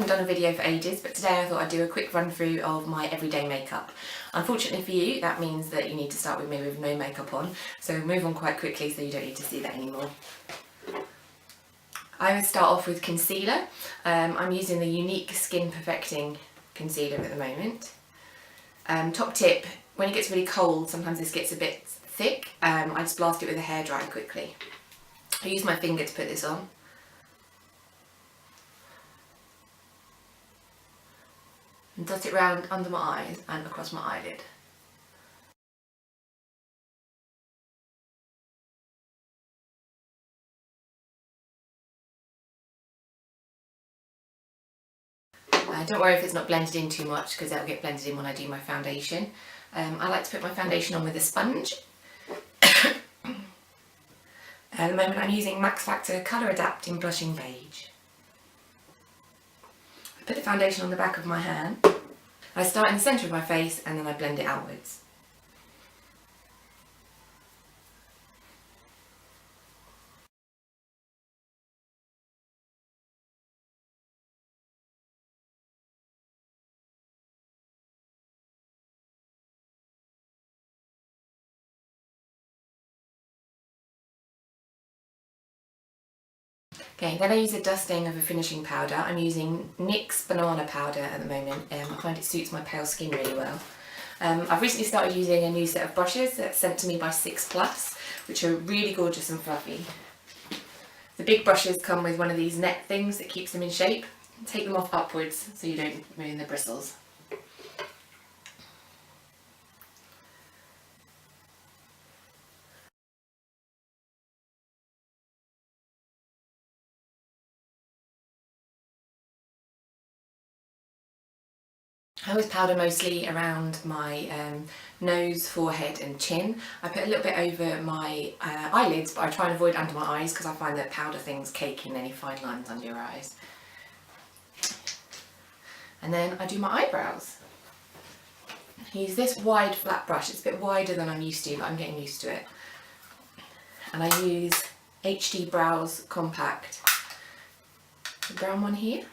haven't done a video for ages, but today I thought I'd do a quick run through of my everyday makeup. Unfortunately for you, that means that you need to start with me with no makeup on, so move on quite quickly so you don't need to see that anymore. I would start off with concealer. I'm using the Unique Skin Perfecting Concealer at the moment. Top tip, when it gets really cold, sometimes this gets a bit thick. I just blast it with a hairdryer quickly. I use my finger to put this on. And dot it round under my eyes and across my eyelid. Don't worry if it's not blended in too much, because that'll get blended in when I do my foundation. I like to put my foundation on with a sponge. At the moment I'm using Max Factor Colour Adapt in Blushing Beige. I put the foundation on the back of my hand. I start in the centre of my face and then I blend it outwards. Okay, then I use a dusting of a finishing powder. I'm using NYX Banana Powder at the moment. I find it suits my pale skin really well. I've recently started using a new set of brushes that's sent to me by 6+, which are really gorgeous and fluffy. The big brushes come with one of these net things that keeps them in shape. Take them off upwards so you don't ruin the bristles. I always powder mostly around my nose, forehead and chin. I put a little bit over my eyelids, but I try and avoid under my eyes because I find that powder things cake in any fine lines under your eyes. And then I do my eyebrows. I use this wide flat brush. It's a bit wider than I'm used to, but I'm getting used to it. And I use HD Brows Compact, the brown one here.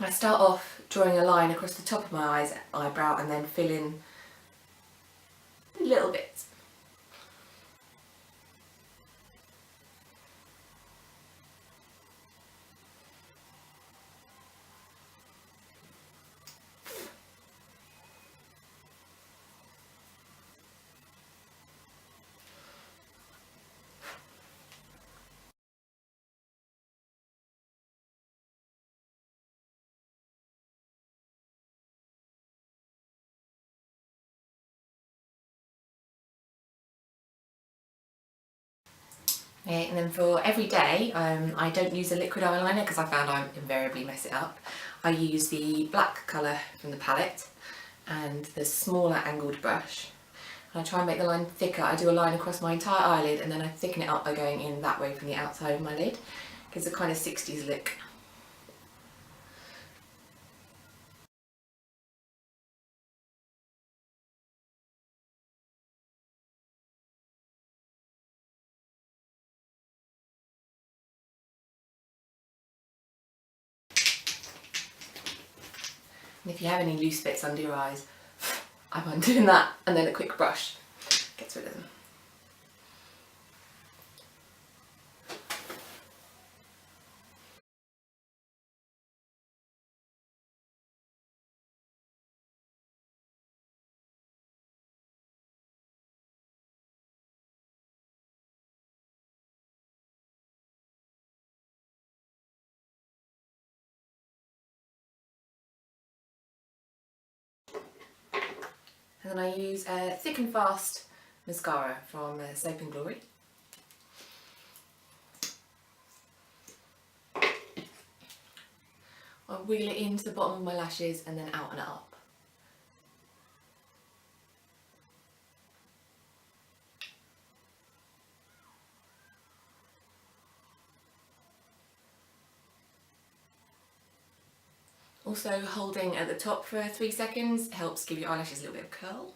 I start off drawing a line across the top of my eyebrow and then fill in little bits. Okay, and then for every day, I don't use a liquid eyeliner because I found I invariably mess it up. I use the black colour from the palette and the smaller angled brush. And I try and make the line thicker. I do a line across my entire eyelid and then I thicken it up by going in that way from the outside of my lid. Gives a kind of 60s look. And if you have any loose bits under your eyes, I'm doing that and then a quick brush gets rid of them. And then I use a Thick and Fast mascara from Soap and Glory. I'll wheel it into the bottom of my lashes and then out and up. Also, holding at the top for 3 seconds helps give your eyelashes a little bit of curl.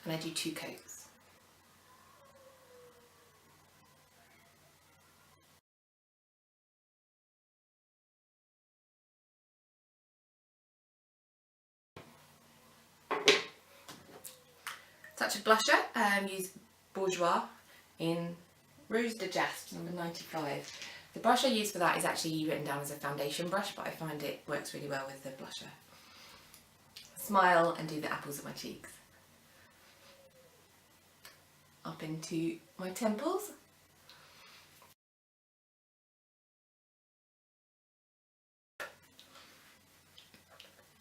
and I do 2 coats. Touch of blusher, use Bourjois in Rose de Jaspe, number 95. The brush I use for that is actually written down as a foundation brush, but I find it works really well with the blusher. Smile and do the apples of my cheeks. Up into my temples.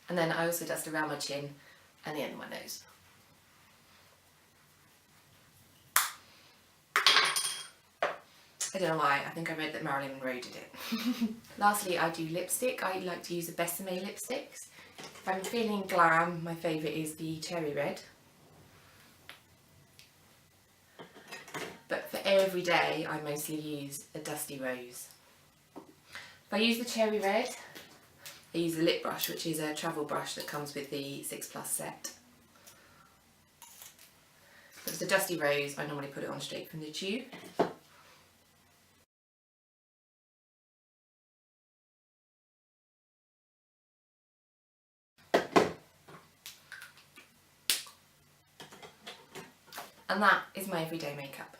And then I also dust around my chin and the end of my nose. I don't know why, I think I read that Marilyn Monroe did it. Lastly, I do lipstick. I like to use the Besame lipsticks. If I'm feeling glam, my favourite is the Cherry Red. But for every day, I mostly use a Dusty Rose. If I use the Cherry Red, I use the lip brush, which is a travel brush that comes with the 6+ set. But for the Dusty Rose, I normally put it on straight from the tube. And that is my everyday makeup.